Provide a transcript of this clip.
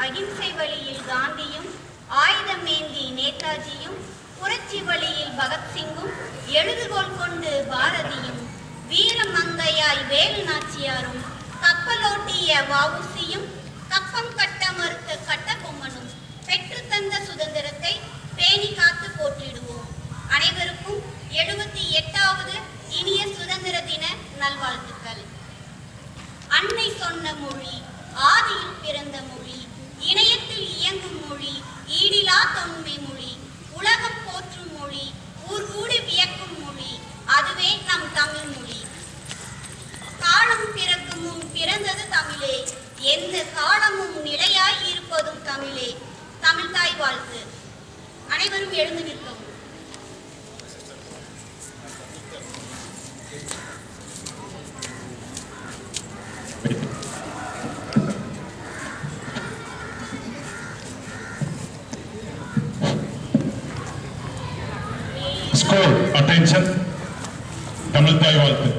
அகிம்சை வழியில் காந்தியும், ஆயுதமேந்தி நேதாஜியும், புரட்சி வழியில் பகத்சிங்கும், எழுதுகோல் கொண்டு பாரதியும், வீரமங்கையாய் வேலு நாச்சியாரும், கப்பலோட்டிய வஉசியும், கப்பம் கட்ட மறுத்த கட்டபொம்மனும் பெற்று தந்த சுதந்திரத்தை பேணி காத்து போற்றிடுவோம். அனைவருக்கும் 78வது இனிய சுதந்திர தின நல்வாழ்த்துக்கள். அன்னை சொன்ன மொழி, ஆதியில் பிறந்த மொழி, இணையத்தில் இயங்கும் மொழி, ஈடிலா தொன்மை மொழி, உலகம் போற்றும் மொழி, ஊர் கூடி வியக்கும் மொழி, அதுவே நம் தமிழ் மொழி. காலம் பிறக்கும் முன் பிறந்தது தமிழே, எந்த காலமும் நிலையாய் இருப்பதும் தமிழே. தமிழ் தாய் வாழ்த்து. அனைவரும் எழுந்து நிற்கவும். Score, attention, தமிழ் தாய் வாழ்த்து.